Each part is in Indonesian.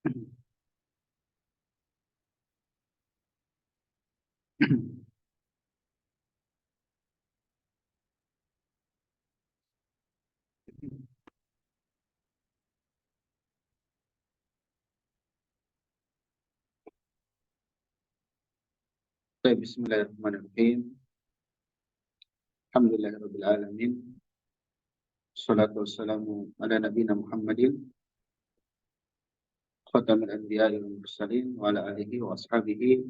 Baik, bismillahirrahmanirrahim. Alhamdulillahirabbil alamin. Wassalatu wassalamu ala nabiyina Muhammadin khatamil anbiya'i wal mursalin wa ala alihi wa ashabihi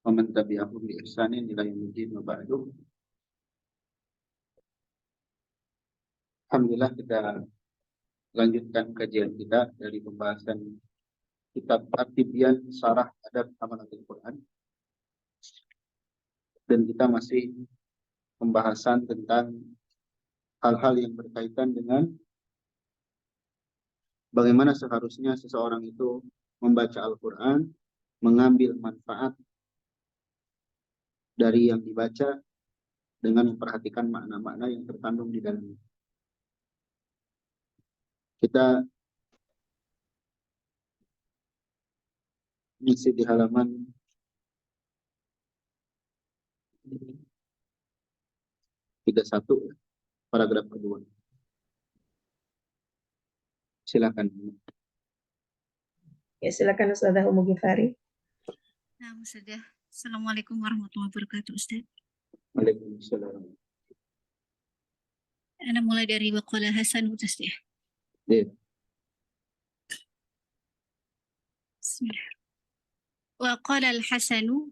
wa man tabi'ahum bi ihsanin ila yaumiddin wa ba'du. Alhamdulillah, kita lanjutkan kajian kita dari pembahasan kitab At-Tibyan Syarah Adab Amalatul Quran, dan kita masih pembahasan tentang hal-hal yang berkaitan dengan bagaimana seharusnya seseorang itu membaca Al-Quran, mengambil manfaat dari yang dibaca dengan memperhatikan makna-makna yang terkandung di dalamnya. Kita masih di halaman 31, paragraf kedua. Silakan. Ya, silakan Ustazah Umu Ghifari. Nah, Ustazah. Assalamualaikum warahmatullahi wabarakatuh, Ustaz. Waalaikumsalam. Ana mulai dari waqala Hasan Ustaz ya. Iya. Bismillah. Waqala al-Hasanu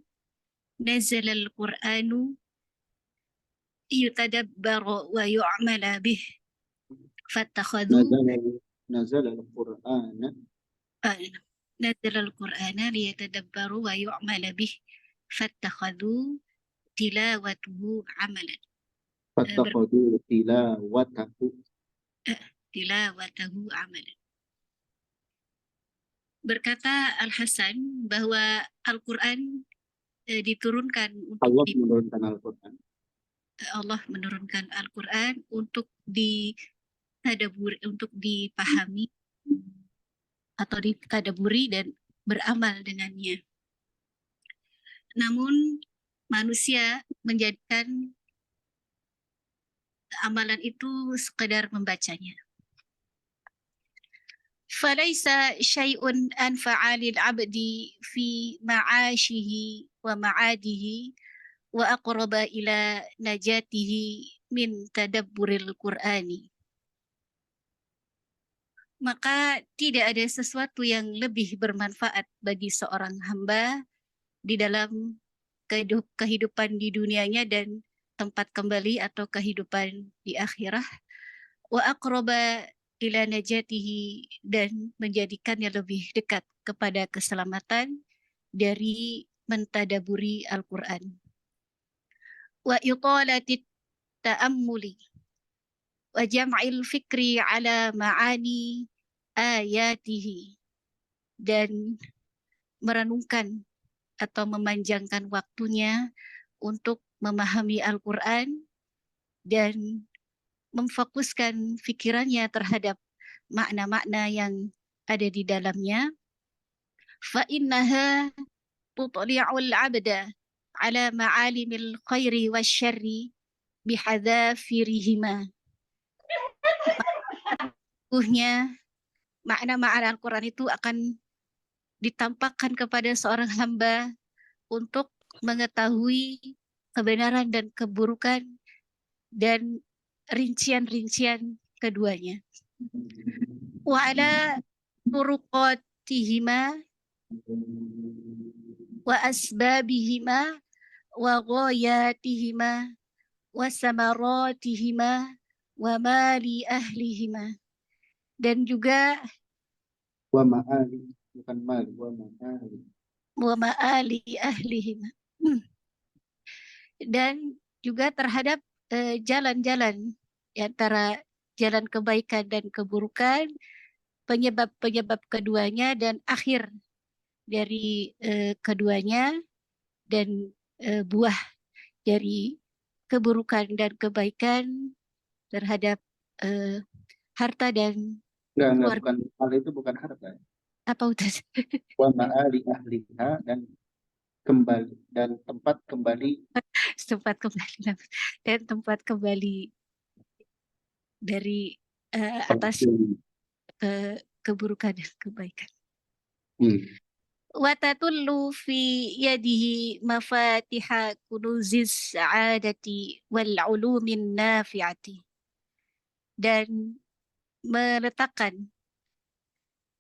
nazala al-Qur'anu yutadabbaru wa yu'mala bih fattakhadhu Nazala al-Qur'ana nazala al-Qur'ana liyatadabbaru wa yu'mala bih fattakhadhu tilawatuhu amalan. fattakhadhu tilawatahu amalan. Berkata Al-Hasan bahwa Al-Quran diturunkan untuk Allah menurunkan Al-Quran untuk ditadaburi, untuk dipahami atau ditadaburi dan beramal dengannya. Namun manusia menjadikan amalan itu sekedar membacanya. Falaisa syai'un anfa'a lil 'abdi fi ma'ashihi wa ma'adihi wa aqraba ila najatihi min tadabburil Qur'ani. Maka tidak ada sesuatu yang lebih bermanfaat bagi seorang hamba di dalam kehidupan di dunianya dan tempat kembali atau kehidupan di akhirah, wa aqraba ila najatihi, dan menjadikannya lebih dekat kepada keselamatan dari mentadaburi Al-Quran. Wa italatit ta'ammuli wa jam'il fikri ala ma'ani ayatihi, dan merenungkan atau memanjangkan waktunya untuk memahami Al-Quran dan memfokuskan pikirannya terhadap makna-makna yang ada di dalamnya. Fa innaha tutli'ul 'abda ala ma'alimil khairi wasyarri bihadzafirihima. Makna-makna Al-Quran itu akan ditampakkan kepada seorang hamba untuk mengetahui kebenaran dan keburukan dan rincian-rincian keduanya. Wa ala turuqatihima wa asbabihima wa ghayatihima wa samaratihima wa mali ahlihima, dan juga wa ma'ali, bukan mali, wa ma'ali ahlihima, dan juga terhadap jalan-jalan di antara jalan kebaikan dan keburukan, penyebab-penyebab keduanya dan akhir dari keduanya, dan buah dari keburukan dan kebaikan terhadap harta dan Enggak, bukan hal itu, bukan harta. Apa udah? wa ma'ali ahliha, dan kembali, dan tempat kembali Tempat kembali dan tempat kembali dari atas pelaku. keburukan dan kebaikan. Hmm. Watatullu fi yadihi mafatiha kunuzis sa'adati wal ulumin nafi'ati, dan meletakkan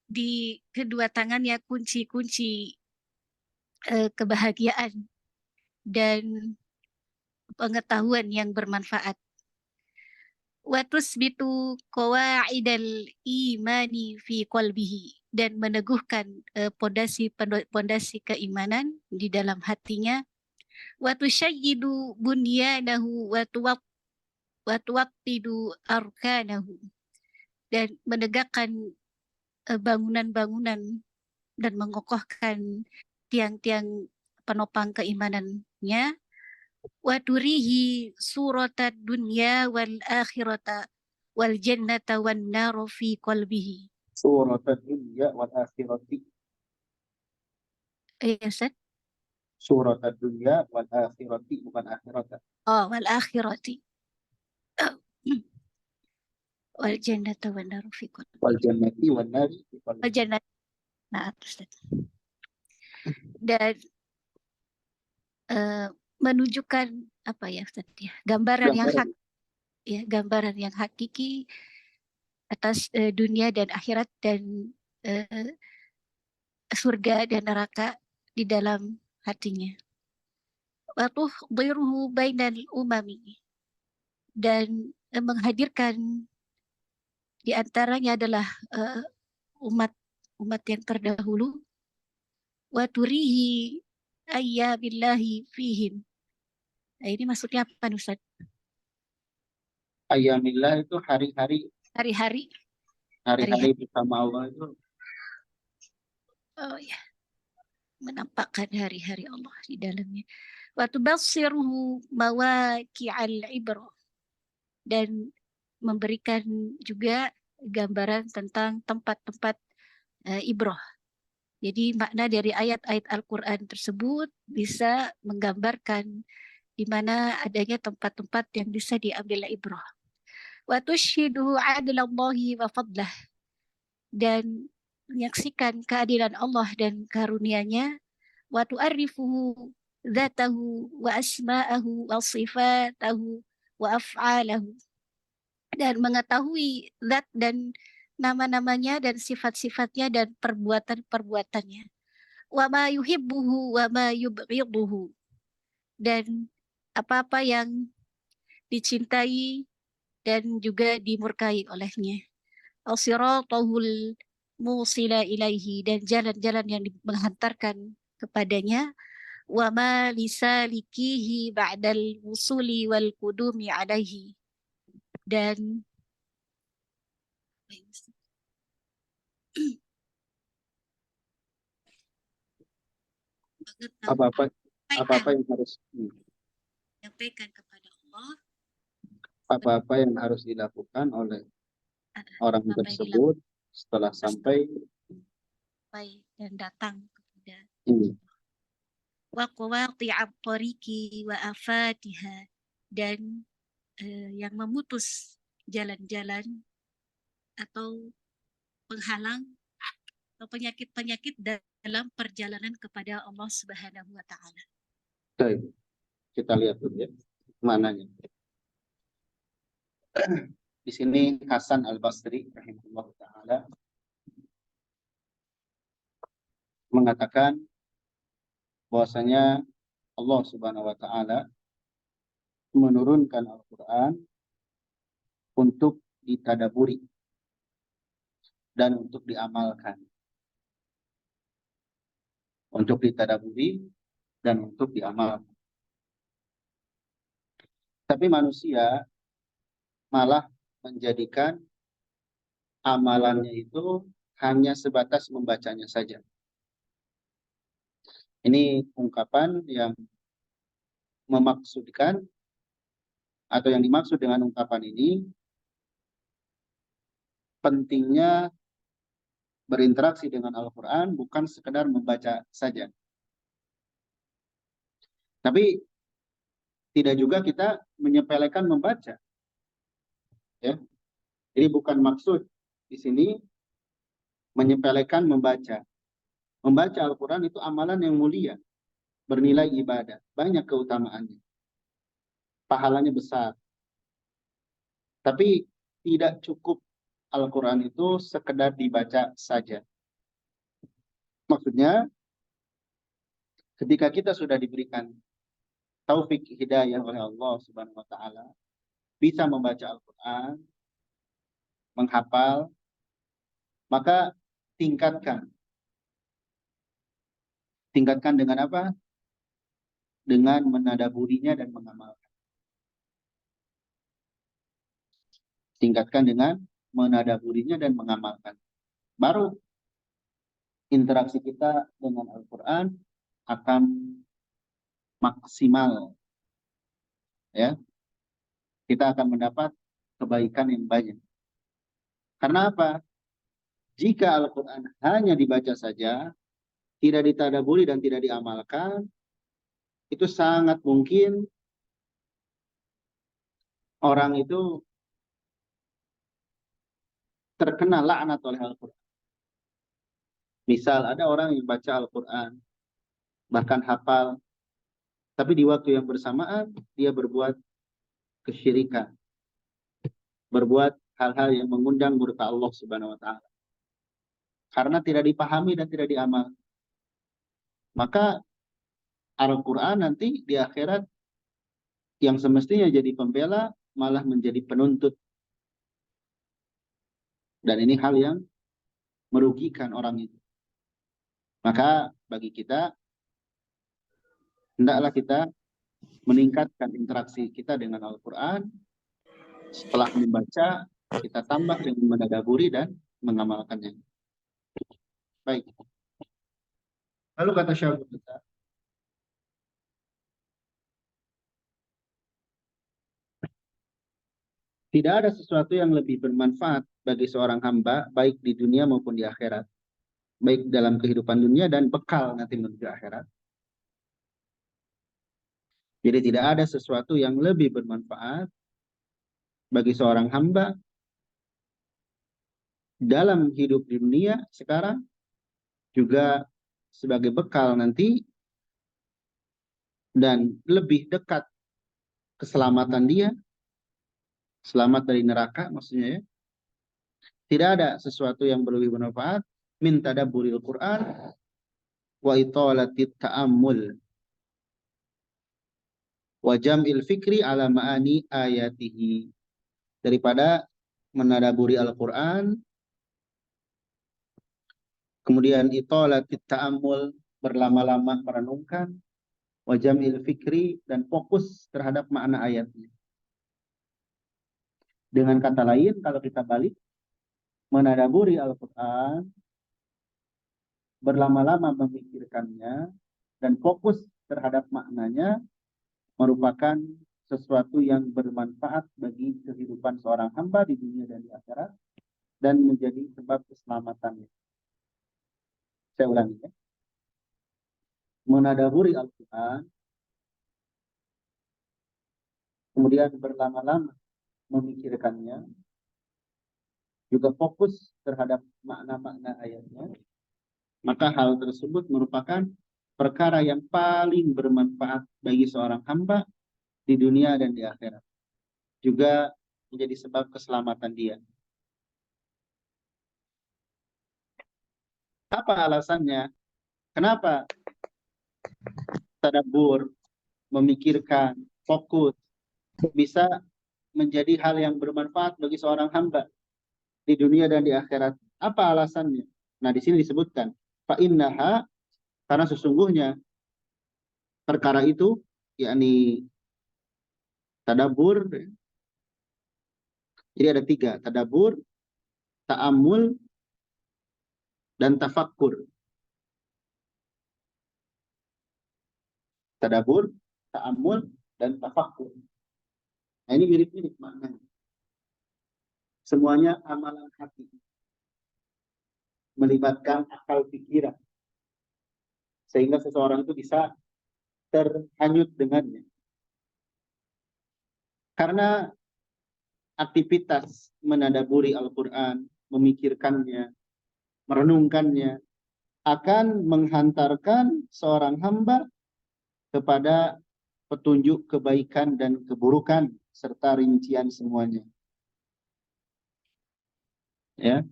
di kedua tangannya kunci-kunci kebahagiaan dan pengetahuan yang bermanfaat. Wa tusbitu qawaidal imani fi qalbihi, dan meneguhkan pondasi keimanan di dalam hatinya. Wa tusyayyidu bunyanahu wa tuwattidu arkanahu, dan menegakkan bangunan-bangunan dan mengokohkan tiang-tiang penopang keimanannya. Wa turihi suratad dunya wal akhirata wal jannata wan naru fi qalbihi. Surat dunya wal akhirati. Ya, Ustaz? Surat dunya wal akhirati, bukan akhirata. Oh, wal akhirati. Wal jannata wan naru fi qalbihi. Wal jannati wan nari fi Wal qalbi. jannata. Nah, Ustaz. Dan menunjukkan apa ya, Ustaz, ya, gambaran yang Gambaran. ya, gambaran yang hakiki atas dunia dan akhirat, dan surga dan neraka di dalam hatinya. Wa tuhdhiruhu bainal umami, dan menghadirkan di antaranya adalah umat yang terdahulu. Wa turihi ayyamillahi fihim. Nah, ini maksudnya apa, Ustaz? Ayyamillah itu hari-hari, Hari-hari. hari-hari bersama Allah itu. Oh ya, menampakkan hari-hari Allah di dalamnya. Wa tubassiruhu mawaqi'al ibrah, dan memberikan juga gambaran tentang tempat-tempat ibrah. Jadi makna dari ayat-ayat Al-Quran tersebut bisa menggambarkan di mana adanya tempat-tempat yang bisa diambil ibrah. Wa tusyhidu 'adlallahi wa fadlah, dan menyaksikan keadilan Allah dan karunia-Nya. Wa tu'arrifuhu dzatahu wa asma'ahu wa sifatahu wa af'alahu, dan mengetahui zat dan nama-namanya dan sifat-sifatnya dan perbuatan-perbuatannya. Wa ma yuhibbuhu wa ma yubghiduhu, dan apa-apa yang dicintai dan juga dimurkai olehnya. Al-siratahul musila ilaihi, dan jalan-jalan yang menghantarkan kepadanya. Wa ma lisalikihi ba'dal wusuli wal qudumi alaihi, dan Apa-apa yang harus menyampaikan kepada Allah, apa-apa yang harus dilakukan oleh orang apa yang tersebut setelah sampai dan datang kepada ini. wa qawati'at tariqi wa afatiha, dan yang memutus jalan-jalan atau penghalang atau penyakit-penyakit dalam perjalanan kepada Allah Subhanahu wa taala. Baik, kita lihat dulu ya mananya. Di sini Hasan Al-Basri rahimahullah taala mengatakan bahwasanya Allah Subhanahu wa taala menurunkan Al-Qur'an untuk ditadaburi dan untuk diamalkan. Untuk ditadaburi dan untuk diamalkan. Tapi manusia malah menjadikan amalannya itu hanya sebatas membacanya saja. Ini ungkapan yang memaksudkan, atau yang dimaksud dengan ungkapan ini, pentingnya berinteraksi dengan Al-Quran bukan sekedar membaca saja. Tapi tidak juga kita menyepelekan membaca. Ya. Jadi bukan maksud di sini menyepelekan membaca. Membaca Al-Quran itu amalan yang mulia, bernilai ibadah, banyak keutamaannya, pahalanya besar. Tapi tidak cukup Al-Quran itu sekedar dibaca saja. Maksudnya, ketika kita sudah diberikan taufik hidayah oleh Allah Subhanahu wa taala, bisa membaca Al-Quran, menghafal, maka tingkatkan. Tingkatkan dengan apa? Dengan menadaburinya dan mengamalkan. Tingkatkan dengan menadaburinya dan mengamalkan. Baru interaksi kita dengan Al-Quran akan maksimal. Ya, kita akan mendapat kebaikan yang banyak. Karena apa? Jika Al-Quran hanya dibaca saja, tidak ditadaburi dan tidak diamalkan, itu sangat mungkin orang itu terkena laknat oleh Al-Quran. Misal ada orang yang baca Al-Quran, bahkan hafal, tapi di waktu yang bersamaan dia berbuat kesyirikan, berbuat hal-hal yang mengundang murka Allah Subhanahu wa taala. Karena tidak dipahami dan tidak diamal. Maka Al-Quran nanti di akhirat yang semestinya jadi pembela malah menjadi penuntut. Dan ini hal yang merugikan orang itu. Maka bagi kita, hendaklah kita meningkatkan interaksi kita dengan Al-Quran. Setelah membaca, kita tambah dengan menadaburi dan mengamalkannya. Baik. Lalu kata Syaikhul kita, tidak ada sesuatu yang lebih bermanfaat bagi seorang hamba, baik di dunia maupun di akhirat. Baik dalam kehidupan dunia dan bekal nanti menuju akhirat. Jadi tidak ada sesuatu yang lebih bermanfaat bagi seorang hamba dalam hidup di dunia sekarang, juga sebagai bekal nanti, dan lebih dekat keselamatan dia, selamat dari neraka maksudnya ya. Tidak ada sesuatu yang lebih bermanfaat min tadabburil Quran wa italatit ta'ammul wa jam'il fikri ala ma'ani ayatihi, daripada menadaburi Al-Quran, kemudian italatit ta'ammul, berlama-lama merenungkan, wa jam'il fikri, dan fokus terhadap makna ayatnya. Dengan kata lain, kalau kita balik, menadaburi Al-Quran, berlama-lama memikirkannya, dan fokus terhadap maknanya, merupakan sesuatu yang bermanfaat bagi kehidupan seorang hamba di dunia dan di akhirat, dan menjadi sebab keselamatannya. Saya ulangi ya. Menadaburi Al-Quran, kemudian berlama-lama memikirkannya, juga fokus terhadap makna-makna ayatnya, maka hal tersebut merupakan perkara yang paling bermanfaat bagi seorang hamba di dunia dan di akhirat. Juga menjadi sebab keselamatan dia. Apa alasannya? Kenapa tadabbur, memikirkan, fokus bisa menjadi hal yang bermanfaat bagi seorang hamba di dunia dan di akhirat? Apa alasannya? Nah, di sini disebutkan fa innaha, karena sesungguhnya perkara itu, yakni tadabbur. Jadi ada 3, tadabbur, ta'ammul, dan tafakkur. Tadabbur, ta'ammul, dan tafakkur. Nah, ini mirip-mirip maknanya. Semuanya amalan hati. melibatkan akal pikiran, sehingga seseorang itu bisa terhanyut dengannya. Karena aktivitas menadaburi Al-Quran, memikirkannya, merenungkannya, akan menghantarkan seorang hamba kepada petunjuk kebaikan dan keburukan serta rincian semuanya. Ya,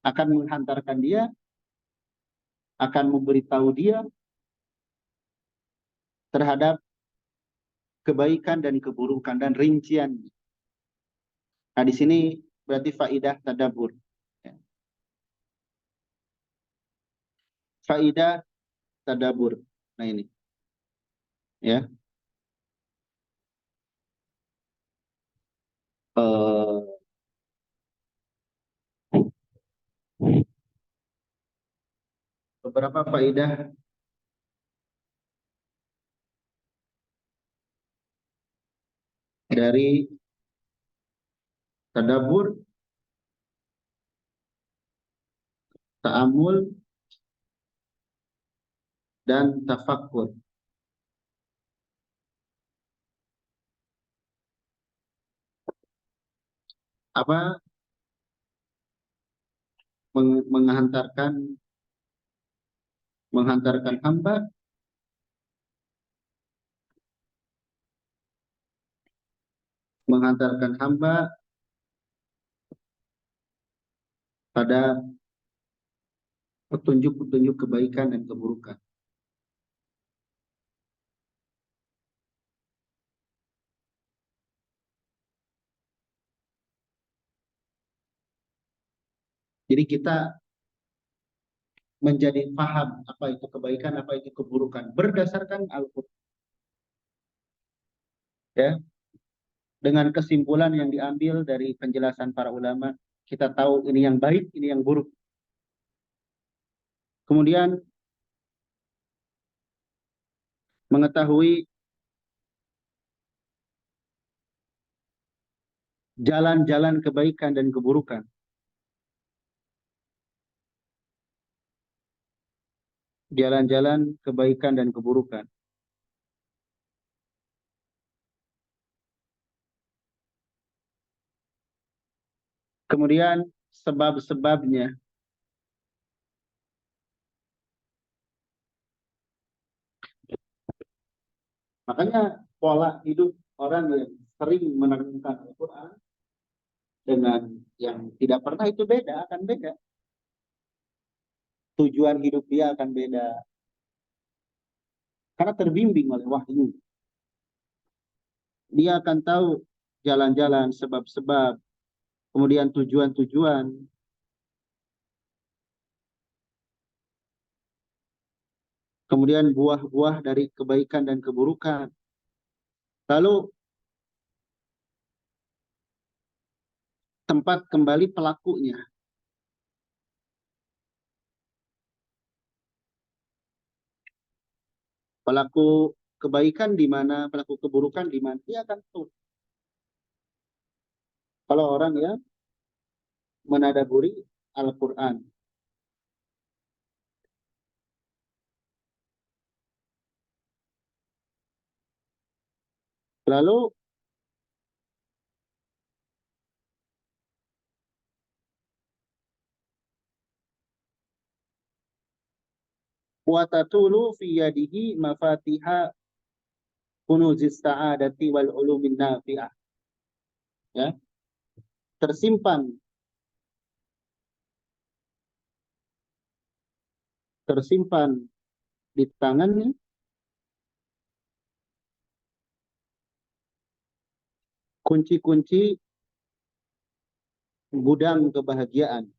akan menghantarkan dia, akan memberitahu dia terhadap kebaikan dan keburukan dan rincian. Nah, di sini berarti faidah tadabbur. Ya. Faidah tadabbur. Nah, ini. Ya. Beberapa faidah dari tadabbur, ta'amul, dan tafakkur. Apa menghantarkan hamba pada petunjuk-petunjuk kebaikan dan keburukan. Jadi kita menjadi paham apa itu kebaikan, apa itu keburukan berdasarkan Al-Quran. Ya, dengan kesimpulan yang diambil dari penjelasan para ulama, kita tahu ini yang baik, ini yang buruk. Kemudian mengetahui jalan-jalan kebaikan dan keburukan. Jalan-jalan kebaikan dan keburukan. Kemudian sebab-sebabnya. Makanya pola hidup orang yang sering merenungkan Al-Quran dengan yang tidak pernah itu beda, akan beda. Tujuan hidup dia akan beda. Karena terbimbing oleh wahyu. Dia akan tahu jalan-jalan, sebab-sebab, kemudian tujuan-tujuan. Kemudian buah-buah dari kebaikan dan keburukan. Lalu tempat kembali pelakunya. Pelaku kebaikan di mana, pelaku keburukan di mana, dia akan tahu. Kalau orang yang menadaburi Al-Quran. Lalu wa tatulu fi yadihi mafatiha kunuzis sa'adati wal ulumin nafi'ah. Ya. Tersimpan di tangannya kunci-kunci gudang kebahagiaan.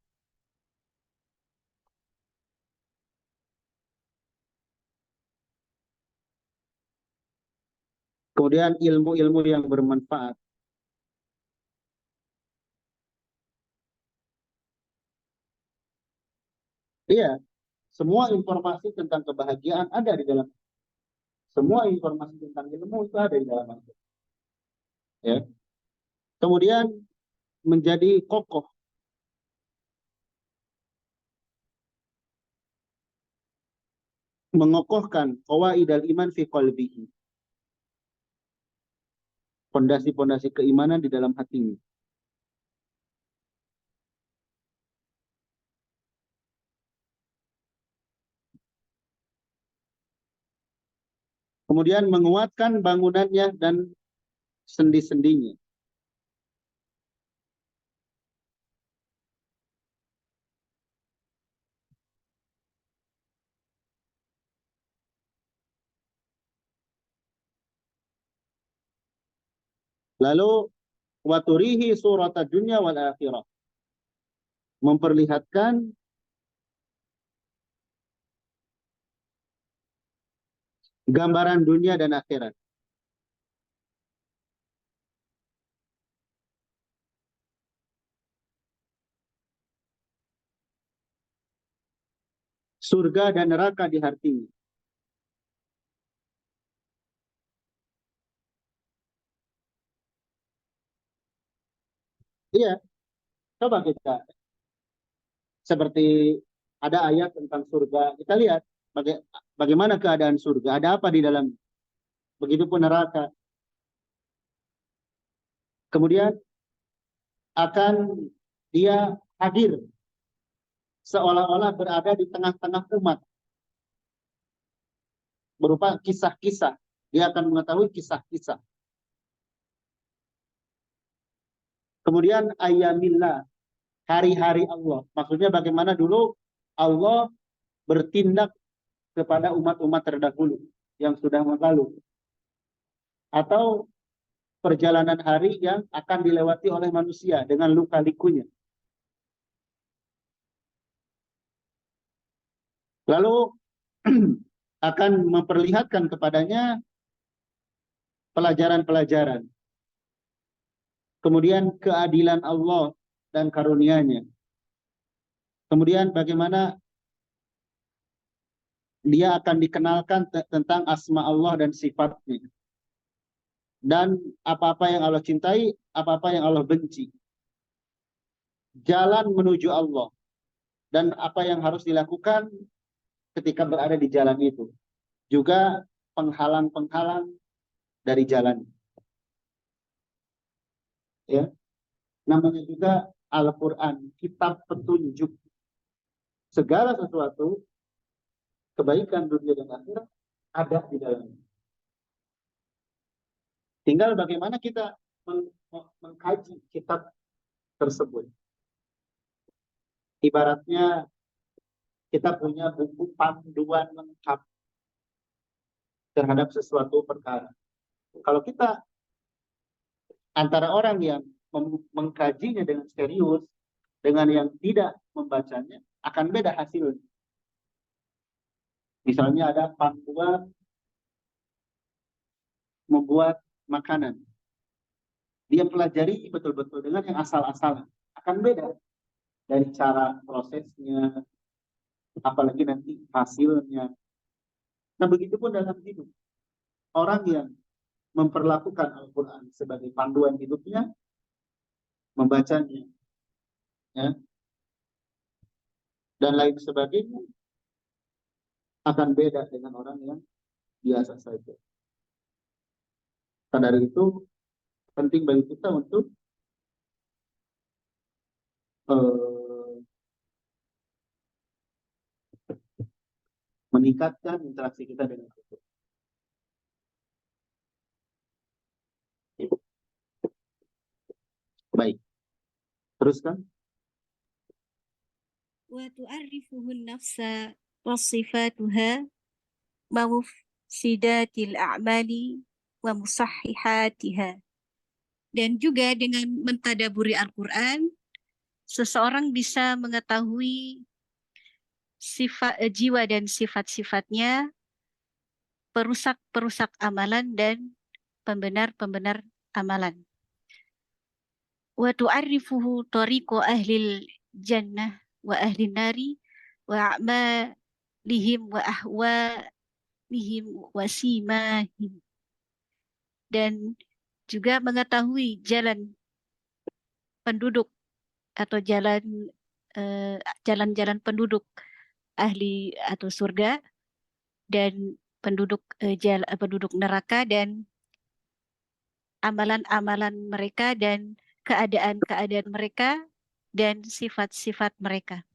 Kemudian ilmu-ilmu yang bermanfaat. Iya, semua informasi tentang kebahagiaan ada di dalam. Semua informasi tentang ilmu itu ada di dalam Al-Quran. Ya. Kemudian menjadi kokoh mengokohkan qawaidal iman fi qalbihi, pondasi-pondasi keimanan di dalam hatinya. Kemudian menguatkan bangunannya dan sendi-sendinya. Lalu waturihi surata dunya wal akhirah, memperlihatkan gambaran dunia dan akhirat. Surga dan neraka di hatinya. Iya, coba kita seperti ada ayat tentang surga, kita lihat bagaimana keadaan surga, ada apa di dalam, begitupun neraka. Kemudian akan dia hadir seolah-olah berada di tengah-tengah umat, berupa kisah-kisah. Dia akan mengetahui kisah-kisah. Kemudian ayyamillah, hari-hari Allah. Maksudnya bagaimana dulu Allah bertindak kepada umat-umat terdahulu yang sudah lalu. Atau perjalanan hari yang akan dilewati oleh manusia dengan luka-likunya. Lalu akan memperlihatkan kepadanya pelajaran-pelajaran. Kemudian keadilan Allah dan karunia-Nya. Kemudian bagaimana dia akan dikenalkan tentang asma Allah dan sifatnya. Dan apa-apa yang Allah cintai, apa-apa yang Allah benci. Jalan menuju Allah. Dan apa yang harus dilakukan ketika berada di jalan itu. Juga penghalang-penghalang dari jalan. Ya. Namanya juga Al-Quran, kitab petunjuk. Segala sesuatu, kebaikan dunia dan akhirat ada di dalamnya. Tinggal bagaimana kita mengkaji kitab tersebut. Ibaratnya kita punya buku panduan lengkap terhadap sesuatu perkara. Kalau kita antara orang yang mengkajinya dengan serius, dengan yang tidak membacanya, akan beda hasilnya. Misalnya ada panduan membuat makanan. Dia pelajari betul-betul dengan yang asal-asalan. Akan beda dari cara prosesnya, apalagi nanti hasilnya. Nah, begitupun dalam hidup. Orang yang memperlakukan Al-Quran sebagai panduan hidupnya, membacanya, ya, dan lain sebagainya, akan beda dengan orang yang biasa saja. Karena dari itu, penting bagi kita untuk meningkatkan interaksi kita dengan Al-Quran. Baik. Teruskan. Wa tu'arrifuhun nafsa wasifatuha mawufsidatil a'mali wa musahihatiha. Dan juga dengan mentadaburi Al-Quran, seseorang bisa mengetahui sifat jiwa dan sifat-sifatnya, perusak-perusak amalan dan pembenar-pembenar amalan. Wa tu'arrifuhu tariqu ahlil jannah wa ahlin nari wa a'malihim wa ahwalihim wa simahim. Dan juga mengetahui jalan penduduk atau jalan-jalan penduduk ahli atau surga dan penduduk neraka, dan amalan-amalan mereka dan keadaan-keadaan mereka dan sifat-sifat mereka.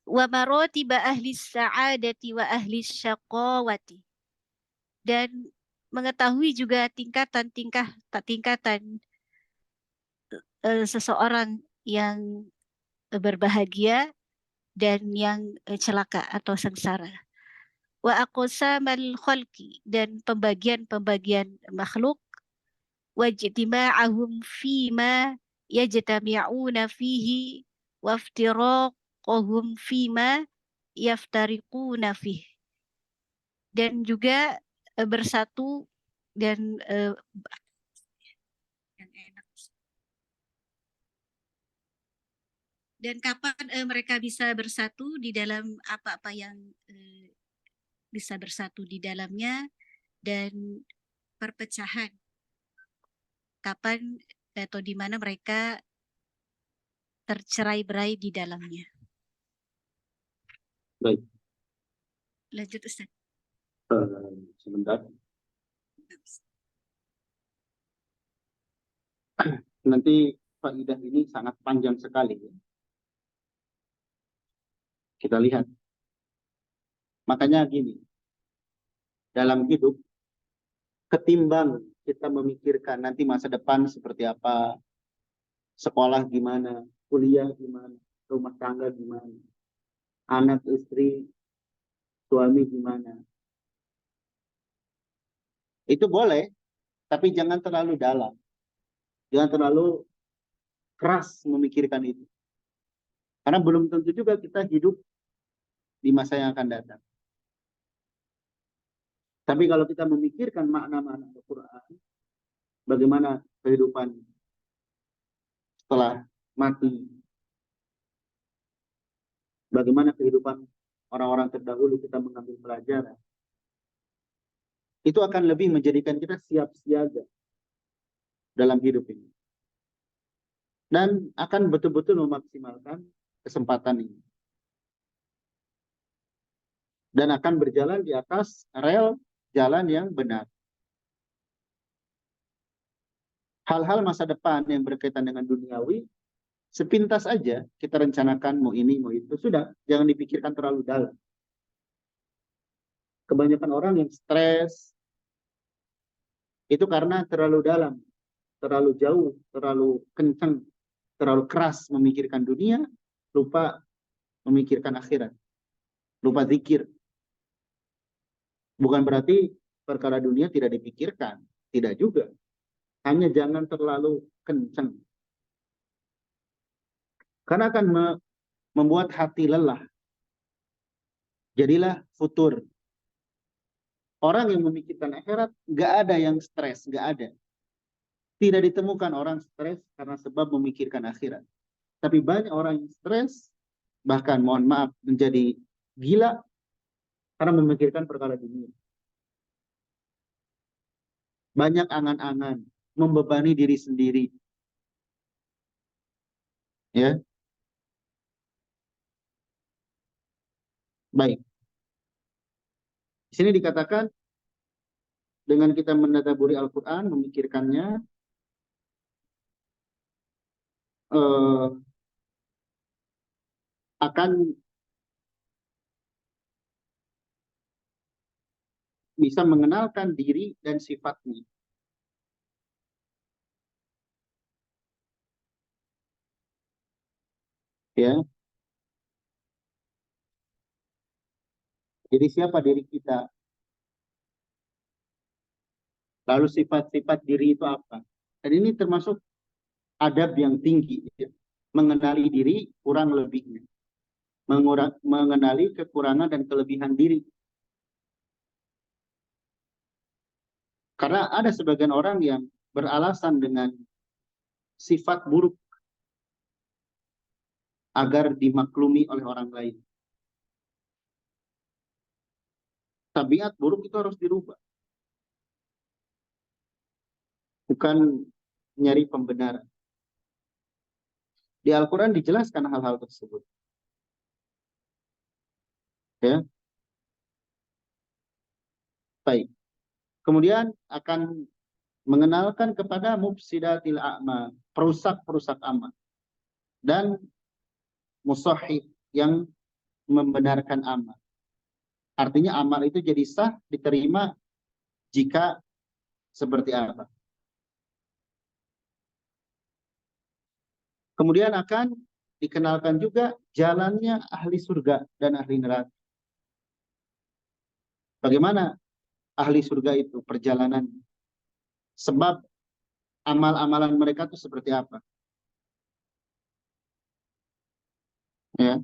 Wa maratiba ahli sa'adati wa ahli syaqawati, dan mengetahui juga tingkatan seseorang yang berbahagia dan yang celaka atau sengsara. Wa aqsamal khalqi, dan pembagian-pembagian makhluk, wajtima'ahum fima yajtami'una fihi waftiraqahum fima yaftariquna fihi, dan juga bersatu dan yang enak. Dan kapan mereka bisa bersatu di dalam apa-apa yang bisa bersatu di dalamnya, dan perpecahan kapan atau di mana mereka tercerai-berai di dalamnya. Baik. Lanjut Ustaz. Sebentar. Nanti faidah ini sangat panjang sekali. Kita lihat. Makanya gini, dalam hidup, ketimbang kita memikirkan nanti masa depan seperti apa, sekolah gimana, kuliah gimana, rumah tangga gimana, anak istri, suami gimana. Itu boleh, tapi jangan terlalu dalam. Jangan terlalu keras memikirkan itu. Karena belum tentu juga kita hidup di masa yang akan datang. Tapi kalau kita memikirkan makna-makna Al-Quran, bagaimana kehidupan setelah mati, bagaimana kehidupan orang-orang terdahulu, kita mengambil pelajaran, itu akan lebih menjadikan kita siap siaga dalam hidup ini. Dan akan betul-betul memaksimalkan kesempatan ini. Dan akan berjalan di atas rel jalan yang benar. Hal-hal masa depan yang berkaitan dengan duniawi, sepintas aja kita rencanakan mau ini, mau itu. Sudah, jangan dipikirkan terlalu dalam. Kebanyakan orang yang stres, itu karena terlalu dalam, terlalu jauh, terlalu kencang, terlalu keras memikirkan dunia, lupa memikirkan akhirat, lupa zikir. Bukan berarti perkara dunia tidak dipikirkan, tidak juga. Hanya jangan terlalu kencang. Karena akan membuat hati lelah. Jadilah futur. Orang yang memikirkan akhirat, nggak ada yang stres, nggak ada. Tidak ditemukan orang stres karena sebab memikirkan akhirat. Tapi banyak orang yang stres, bahkan mohon maaf menjadi gila karena memikirkan perkara dunia. Banyak angan-angan, membebani diri sendiri. Ya. Baik. Di sini dikatakan dengan kita menadaburi Al-Quran, memikirkannya, akan bisa mengenalkan diri dan sifatnya. Ya. Jadi siapa diri kita? Lalu sifat-sifat diri itu apa? Dan ini termasuk adab yang tinggi. Ya. Mengenali diri kurang lebihnya. Mengenali kekurangan dan kelebihan diri. Karena ada sebagian orang yang beralasan dengan sifat buruk agar dimaklumi oleh orang lain. Tabiat buruk itu harus dirubah. Bukan nyari pembenaran. Di Al-Quran dijelaskan hal-hal tersebut. Ya. Baik. Kemudian akan mengenalkan kepada mufsidatil a'mal, perusak-perusak amal, dan musahhih yang membenarkan amal. Artinya amal itu jadi sah, diterima jika seperti apa. Kemudian akan dikenalkan juga jalannya ahli surga dan ahli neraka. Bagaimana ahli surga itu perjalanan? Sebab amal-amalan mereka itu seperti apa? Ya.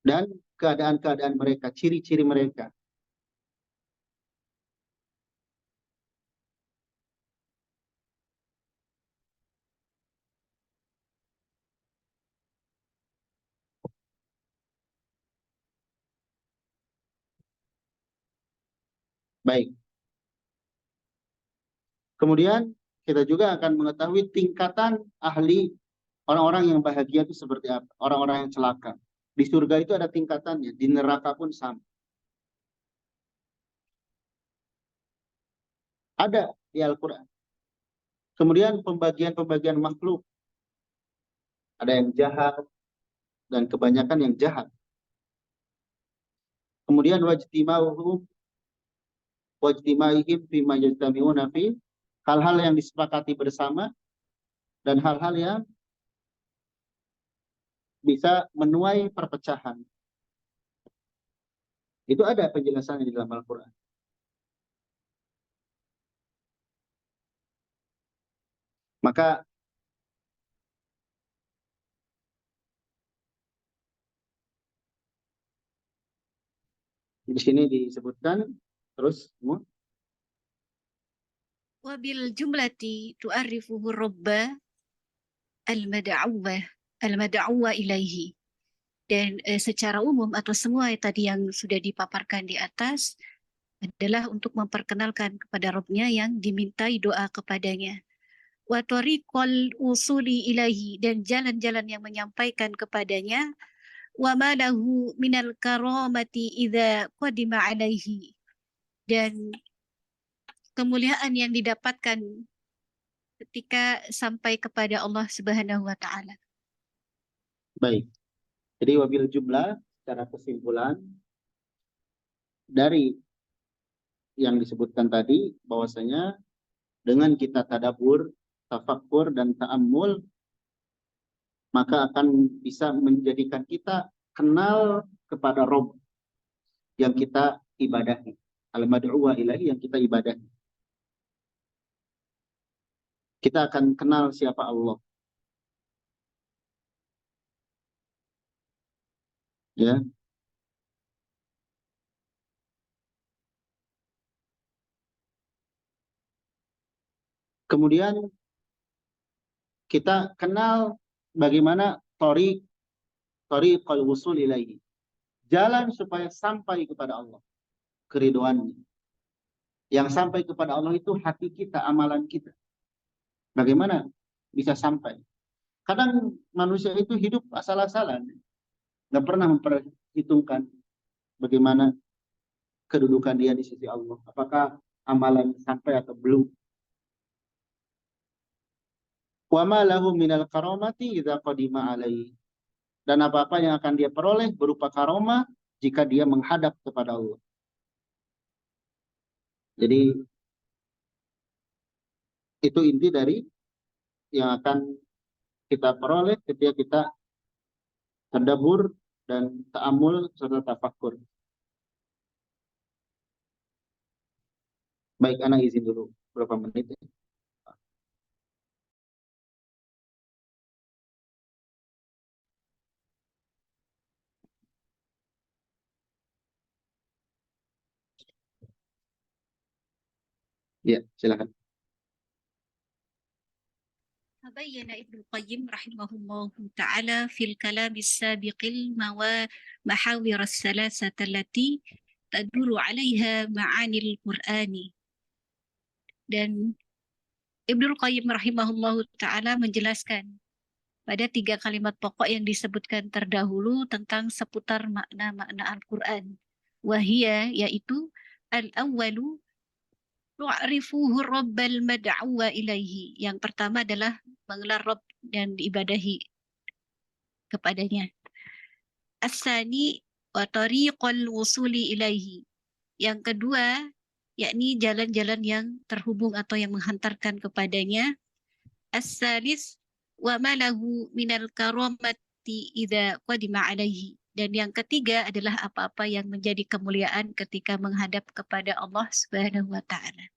Dan keadaan-keadaan mereka, ciri-ciri mereka. Baik. Kemudian kita juga akan mengetahui tingkatan ahli orang-orang yang bahagia itu seperti apa. Orang-orang yang celaka. Di surga itu ada tingkatannya, di neraka pun sama. Ada di Al-Quran. Kemudian pembagian-pembagian makhluk. Ada yang jahat dan kebanyakan yang jahat. Kemudian wajtimaihim fima yajtami'una fi, hal-hal yang disepakati bersama dan hal-hal yang bisa menuai perpecahan. Itu ada penjelasannya di dalam Al-Quran. Maka di sini disebutkan terus semua. Wabil jumlati tu'arifuhu robba al-mada'uwa ilaihi. Dan secara umum atau semua tadi yang sudah dipaparkan di atas adalah untuk memperkenalkan kepada Rabb-Nya yang dimintai doa kepadanya. Wa tariqal usuli ilaihi, dan jalan-jalan yang menyampaikan kepadanya. Wa ma lahu minal karamati idza qadima alaihi, dan kemuliaan yang didapatkan ketika sampai kepada Allah Subhanahu wa taala. Baik. Jadi wabil jumlah secara kesimpulan dari yang disebutkan tadi bahwasanya dengan kita tadabbur, tafakkur dan ta'ammul maka akan bisa menjadikan kita kenal kepada Rabb yang kita ibadahi. Al-mad'uwa ilahi yang kita ibadahi. Kita akan kenal siapa Allah. Ya. Kemudian kita kenal bagaimana thariqul wusul ilaihi. Jalan supaya sampai kepada Allah, keriduannya. Yang sampai kepada Allah itu hati kita, amalan kita. Bagaimana bisa sampai? Kadang manusia itu hidup asal-asalan. Nggak pernah memperhitungkan bagaimana kedudukan dia di sisi Allah. Apakah amalan sampai atau belum. Wa ma lahu minal karamati idza qadima alaihi. Dan apa-apa yang akan dia peroleh berupa karomah jika dia menghadap kepada Allah. Jadi itu inti dari yang akan kita peroleh ketika kita tadabbur dan ta'amul serta tafakkur. Baik, anak izin dulu berapa menit. Ya, silakan. Tabayyana Ibnu Qayyim rahimahullahu ta'ala fil kalam as-sabiqil mahawir as-salasata allati taduru 'alaiha ma'anil Qur'ani. Dan Ibnu Qayyim rahimahullahu ta'ala menjelaskan pada 3 kalimat pokok yang disebutkan terdahulu tentang seputar makna-makna Al-Quran. Wahia, yaitu al-awwalu tu'rifuhu rabbal mad'uwa ilaihi. Yang pertama adalah mengenal Rabb dan diibadahi kepadanya. As-sani wa tariqal wusuli ilaihi. Yang kedua, yakni jalan-jalan yang terhubung atau yang menghantarkan kepadanya. As-salis wa ma lahu minal karamati idza qadima alaihi. Dan yang ketiga adalah apa-apa yang menjadi kemuliaan ketika menghadap kepada Allah Subhanahu wa taala.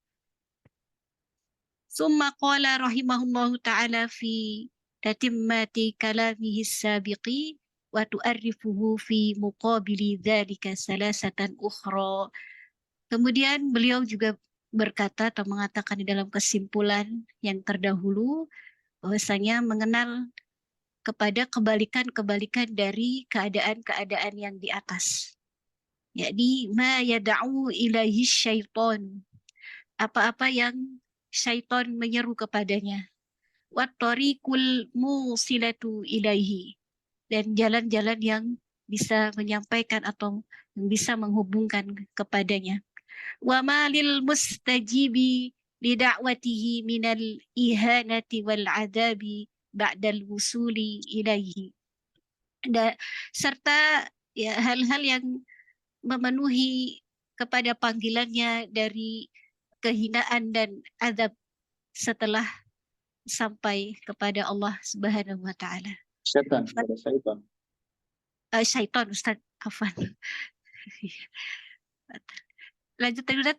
Summa qala rahimahullahu taala fi tatimmati kalamihi sabiqi wa tu'arrifuhu fi muqabili dzalika salasatan ukhra. Kemudian beliau juga berkata atau mengatakan di dalam kesimpulan yang terdahulu bahwasanya mengenal kepada kebalikan-kebalikan dari keadaan-keadaan yang di atas. Yakni ma yada'u ilaihi syaiton. Apa-apa yang syaiton menyeru kepadanya. Wa tariqul musilatu ilaihi. Dan jalan-jalan yang bisa menyampaikan atau yang bisa menghubungkan kepadanya. Wa ma lil mustajibi li da'watihi minal ihanati wal adabi ba'dal wusuli ilaihi. Serta ya hal-hal yang memenuhi kepada panggilannya dari kehinaan dan azab setelah sampai kepada Allah Subhanahu wa taala. Setan, kepada syaitan. Syaitan, Ustaz, afwan. Lanjut dulu, Ustaz.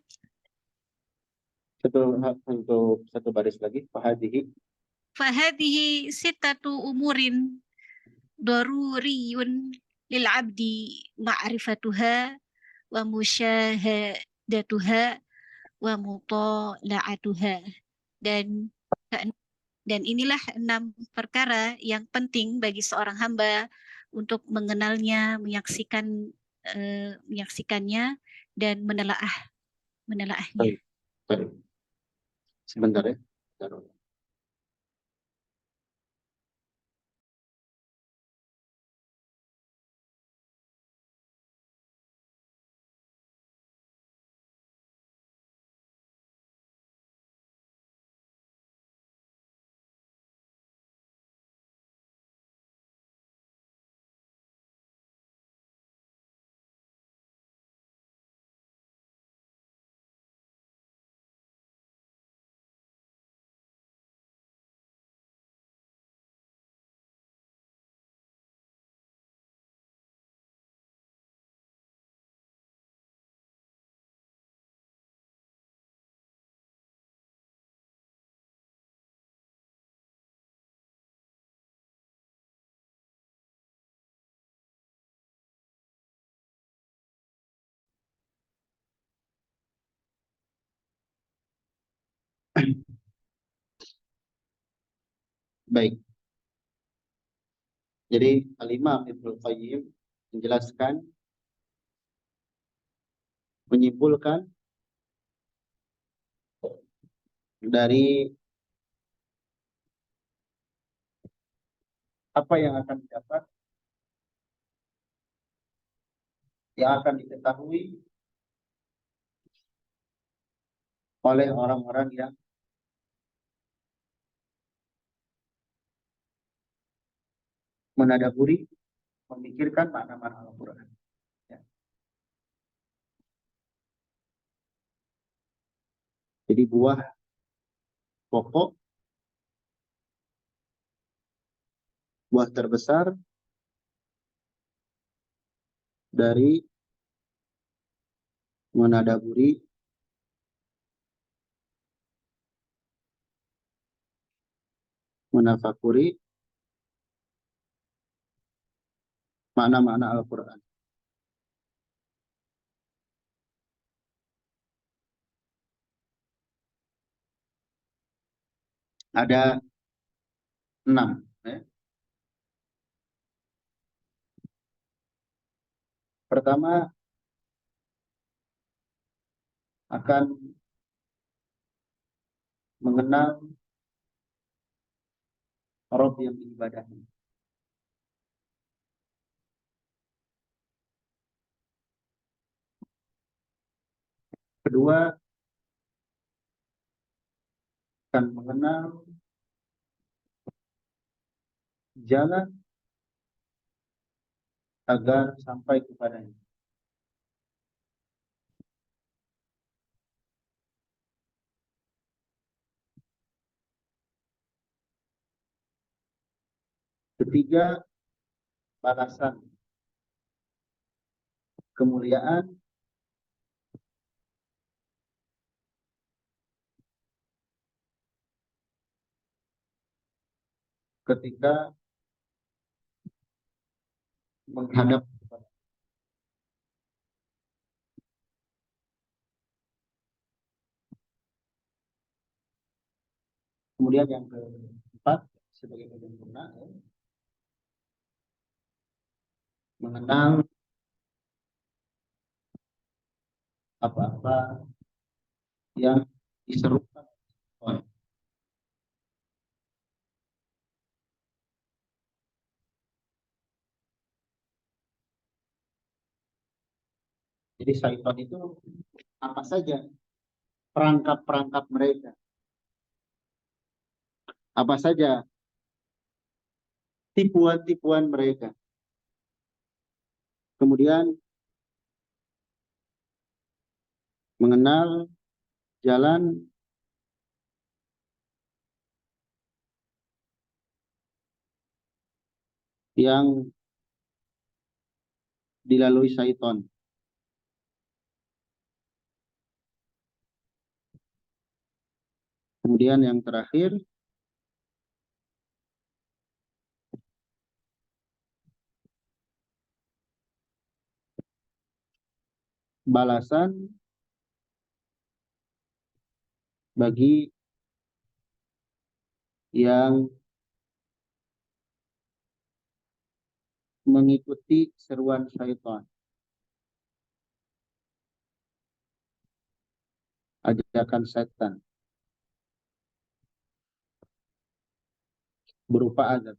Satu baris lagi. Fahadihi sittatu umurin daruriyun lil abdi ma'rifatuha wa musyahadatuha wa mutala'atuha. Dan inilah 6 perkara yang penting bagi seorang hamba untuk mengenalnya, menyaksikannya dan menelaahnya. Baik. Sebentar ya. Baik. Jadi Al-Imam Ibnul Qayyim menjelaskan, menyimpulkan dari apa yang akan didapat, yang akan diketahui oleh orang-orang yang menadaburi, memikirkan makna-makna Al-Quran. Ya. Jadi buah pokok, buah terbesar dari menadaburi, menafakuri makna-makna Al-Quran. Ada 6. Ya. Pertama, akan mengenal Rabb yang diibadahi. Kedua, akan mengenal jalan agar sampai kepadanya. Ketiga, balasan kemuliaan ketika menghadap kepada. Kemudian yang keempat, sebagai penyempurna, mengenal apa-apa yang diserukan. Jadi syaitan itu apa saja perangkap-perangkap mereka, apa saja tipuan-tipuan mereka. Kemudian mengenal jalan yang dilalui syaitan. Kemudian yang terakhir, balasan bagi yang mengikuti seruan syaitan, ajakan setan, berupa azab.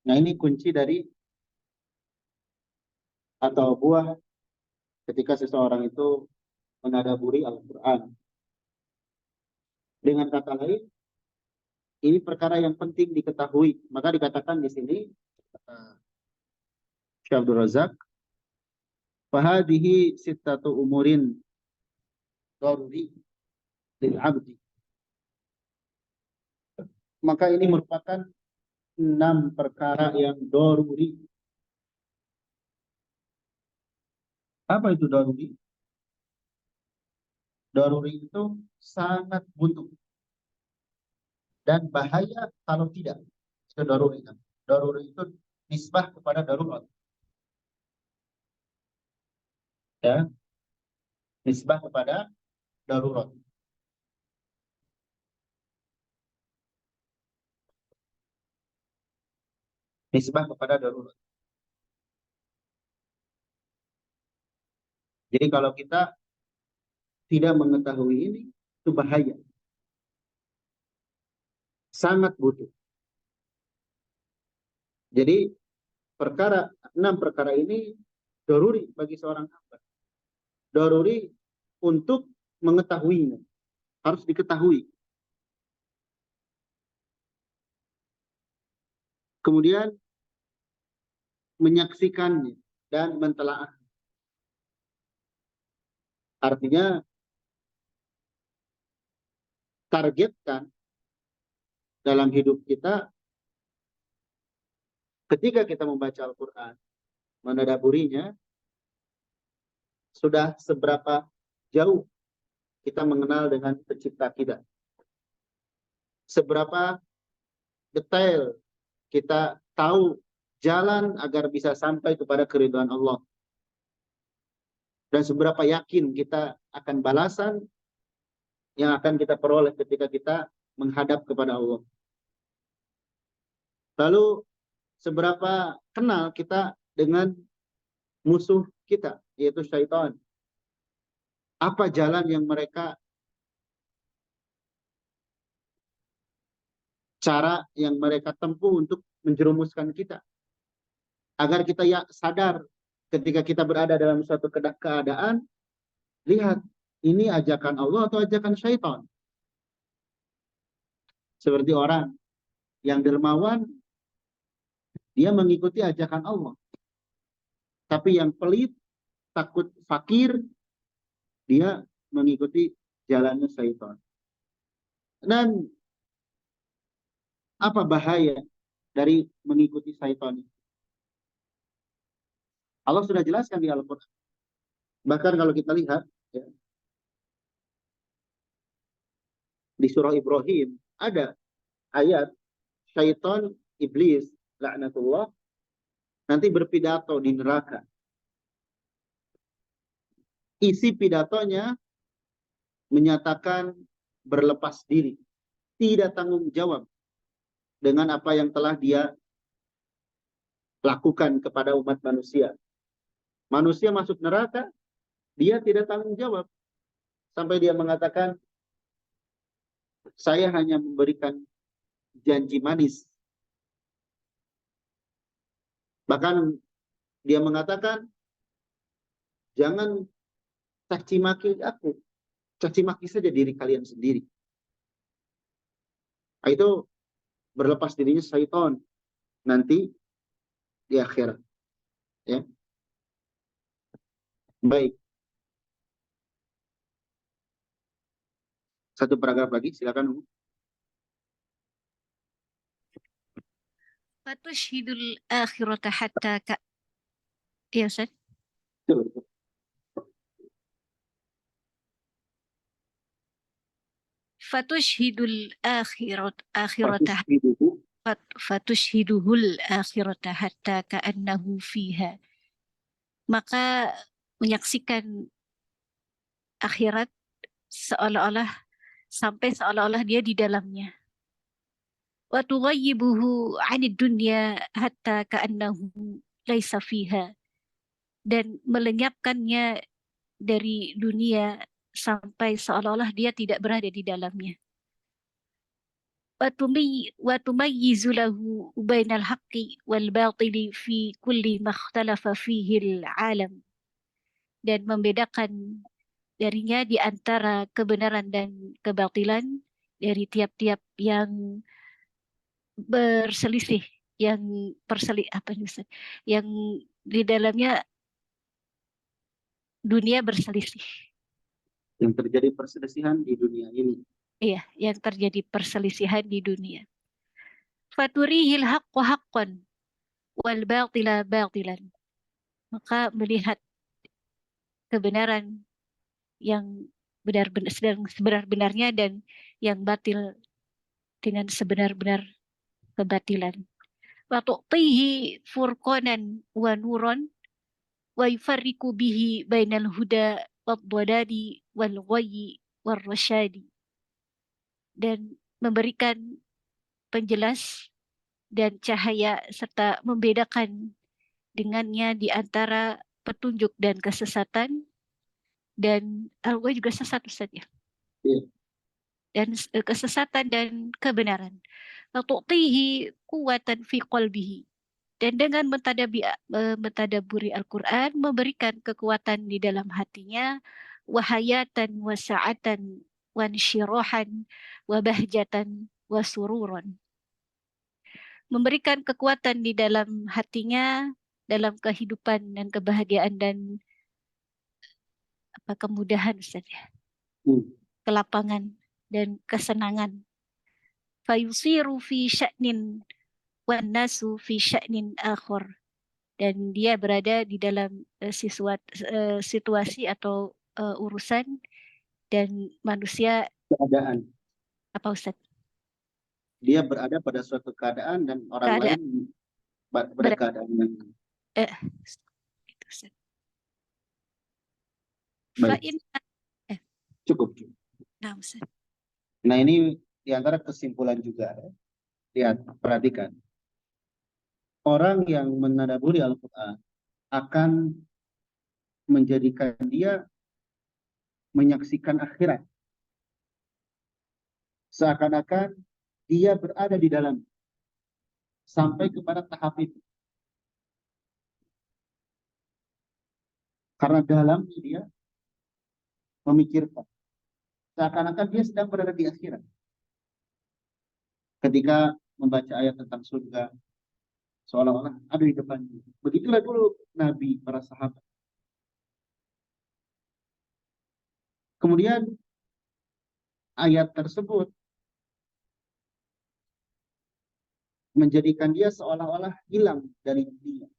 Nah, ini kunci dari atau buah ketika seseorang itu menadaburi Al-Quran. Dengan kata lain, ini perkara yang penting diketahui. Maka dikatakan di sini, Syekh Abdul Razak, fahadihi sittatu umurin daruri lil abdi. Maka ini merupakan 6 perkara yang daruri. Apa itu daruri? Daruri itu sangat butuh dan bahaya kalau tidak. Itu daruri. Daruri itu nisbah kepada darurat. Ya, nisbah kepada darurat. Nisbah kepada darurat. Jadi kalau kita tidak mengetahui ini, itu bahaya. Sangat butuh. Jadi 6 perkara ini daruri bagi seorang hamba. Daruri untuk mengetahuinya. Harus diketahui. Kemudian menyaksikannya dan mentelaah. Artinya targetkan dalam hidup kita ketika kita membaca Al-Quran, menadaburinya, sudah seberapa jauh kita mengenal dengan pencipta kita. Seberapa detail kita tahu jalan agar bisa sampai kepada keridhaan Allah. Dan seberapa yakin kita akan balasan yang akan kita peroleh ketika kita menghadap kepada Allah. Lalu seberapa kenal kita dengan musuh kita, yaitu syaitan. Apa jalan yang cara yang mereka tempuh untuk menjerumuskan kita. Agar kita ya sadar ketika kita berada dalam suatu keadaan, lihat, ini ajakan Allah atau ajakan syaitan. Seperti orang yang dermawan, dia mengikuti ajakan Allah. Tapi yang pelit, takut fakir, dia mengikuti jalannya syaitan. Dan apa bahaya dari mengikuti syaitan? Allah sudah jelaskan di Al-Quran. Bahkan kalau kita lihat ya, di surah Ibrahim ada ayat syaitan iblis laknatullah nanti berpidato di neraka. Isi pidatonya menyatakan berlepas diri, tidak tanggung jawab dengan apa yang telah dia lakukan kepada umat manusia. Manusia masuk neraka, dia tidak tanggung jawab. Sampai dia mengatakan, saya hanya memberikan janji manis. Bahkan dia mengatakan, jangan caci maki aku. Caci maki saja diri kalian sendiri. Itu berlepas dirinya syaitan nanti di akhirat. Ya. Baik. Satu paragraf lagi, silakan. Fatushhidul akhirata hatta ka. Ya, Ustaz. Fatushhidul akhirata fatushhiduhul akhirata hatta ka'annahu fiha. Maka menyaksikan akhirat sampai seolah-olah dia di dalamnya. Wa tughayyibuhu 'anid dunya hatta ka'annahu laisa fiha. Dan melenyapkannya dari dunia sampai seolah-olah dia tidak berada di dalamnya. Wa tumayyizu lahu bainal haqqi wal batili fi kulli ma ikhtalafa fihi al-'alam. Dan membedakan darinya di antara kebenaran dan kebatilan dari tiap-tiap yang berselisih, yang di dalamnya dunia berselisih. Yang terjadi perselisihan di dunia ini. Iya, yang terjadi perselisihan di dunia. Faturihil haqqu haqqan wal batila batilan. Maka melihat kebenaran yang sebenar-benarnya dan yang batil dengan sebenar-benar kebatilan. Wa tu'tihi furqanan wa nuran wa yufarriqu bihi bainal huda wad-dhalali wal ghayyi war rasyadi. Dan memberikan penjelas dan cahaya serta membedakan dengannya di antara petunjuk dan kesesatan, dan al-ghayy juga sesat saja. Dan kesesatan dan kebenaran. Wa tu'tihi quwwatan fi qalbihi. Dan dengan mentadaburi Al-Quran, memberikan kekuatan di dalam hatinya, wahayatan, wasa'atan, wansyirahan, wabahjatan, wasururan. Memberikan kekuatan di dalam hatinya, dalam kehidupan dan kebahagiaan dan kemudahan saja, kelapangan dan kesenangan. Fayusiru fi sya'nin wan nasu fi sya'nin akhar. Dan dia berada di dalam situasi atau urusan, dan manusia keadaan. Apa Ustaz? Dia berada pada suatu keadaan dan orang lain pada keadaan yang cukup. Nah, Ustaz. Nah, ini diantara kesimpulan juga. Lihat, perhatikan. Orang yang menadaburi Al-Quran akan menjadikan dia menyaksikan akhirat. Seakan-akan dia berada di dalam, sampai kepada tahap itu. Karena dalamnya dia memikirkan. Seakan-akan dia sedang berada di akhirat. Ketika membaca ayat tentang surga, seolah-olah ada di depannya. Begitulah dulu Nabi, para sahabat. Kemudian ayat tersebut menjadikan dia seolah-olah hilang dari dunia.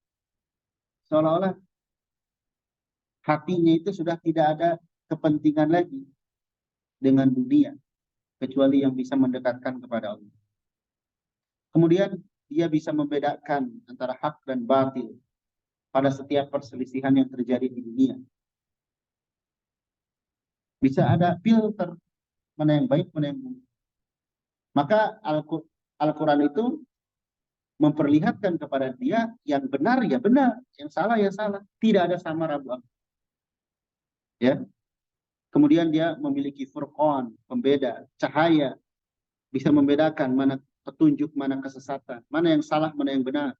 Seolah-olah hatinya itu sudah tidak ada kepentingan lagi dengan dunia, kecuali yang bisa mendekatkan kepada Allah. Kemudian dia bisa membedakan antara hak dan batil pada setiap perselisihan yang terjadi di dunia. Bisa ada filter, mana yang baik, mana yang buruk. Maka Al-Quran itu memperlihatkan kepada dia yang benar ya benar, yang salah ya salah. Tidak ada sama rabu. Ya. Kemudian dia memiliki furqan, pembeda, cahaya, bisa membedakan mana petunjuk, mana kesesatan, mana yang salah, mana yang benar.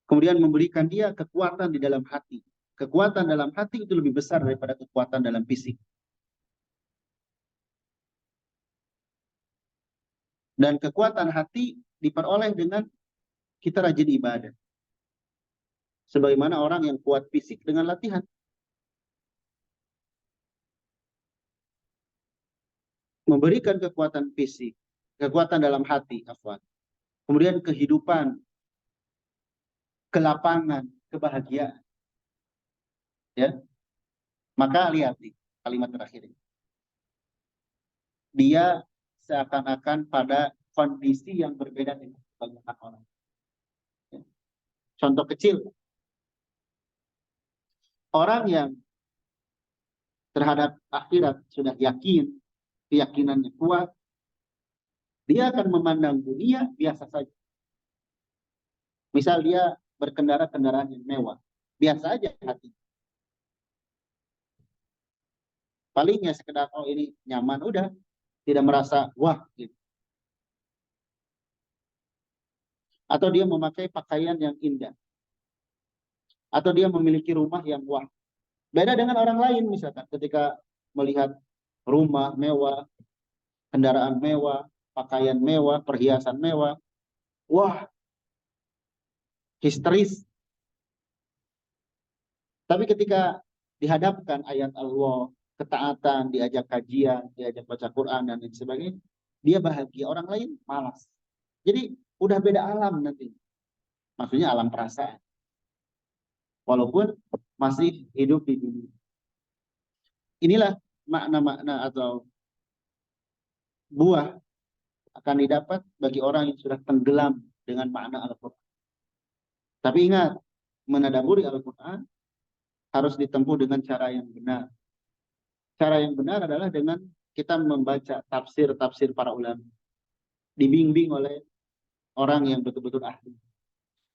Kemudian memberikan dia kekuatan di dalam hati. Kekuatan dalam hati itu lebih besar daripada kekuatan dalam fisik. Dan kekuatan hati diperoleh dengan kita rajin ibadah. Sebagaimana orang yang kuat fisik dengan latihan. Memberikan kekuatan fisik, kekuatan dalam hati, afwan. Kemudian kehidupan, kelapangan, kebahagiaan. Ya. Maka lihat nih kalimat terakhir ini. Dia seakan-akan pada kondisi yang berbeda dengan kebanyakan orang. Ya. Contoh kecil. Orang yang terhadap akhirat sudah yakin, keyakinannya kuat, dia akan memandang dunia biasa saja. Misal dia berkendara kendaraan yang mewah, biasa aja hati. Palingnya sekedar oh ini nyaman udah, tidak merasa wah gitu. Atau dia memakai pakaian yang indah. Atau dia memiliki rumah yang wah. Beda dengan orang lain misalkan ketika melihat rumah mewah, kendaraan mewah, pakaian mewah, perhiasan mewah. Wah, histeris. Tapi ketika dihadapkan ayat Allah, ketaatan, diajak kajian, diajak baca Quran, dan lain sebagainya, dia bahagia. Orang lain malas. Jadi udah beda alam nanti. Maksudnya alam perasaan. Walaupun masih hidup di dunia. Inilah makna-makna atau buah akan didapat bagi orang yang sudah tenggelam dengan makna Al-Quran. Tapi ingat, menadaburi Al-Quran harus ditempuh dengan cara yang benar. Cara yang benar adalah dengan kita membaca tafsir-tafsir para ulama. Dibimbing oleh orang yang betul-betul ahli.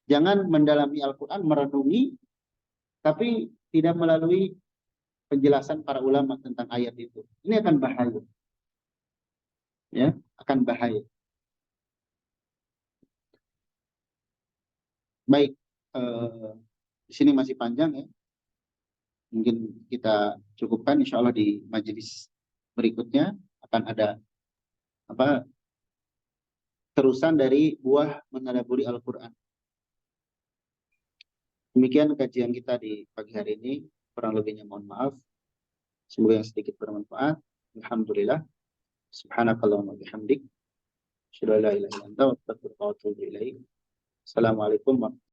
Jangan mendalami Al-Quran, merenungi, tapi tidak melalui penjelasan para ulama tentang ayat itu. Ini akan bahaya. Ya, akan bahaya. Baik, di sini masih panjang ya. Mungkin kita cukupkan, insya Allah di majelis berikutnya akan ada terusan dari buah menadaburi Al-Quran. Demikian kajian kita di pagi hari ini. Kurang lebihnya mohon maaf. Semoga yang sedikit bermanfaat. Alhamdulillah. Subhanakallahumma bihamdik. Asyhadu an la ilaha illa anta, astaghfiruka wa atubu ilaik. Assalamualaikum warahmatullahi wabarakatuh.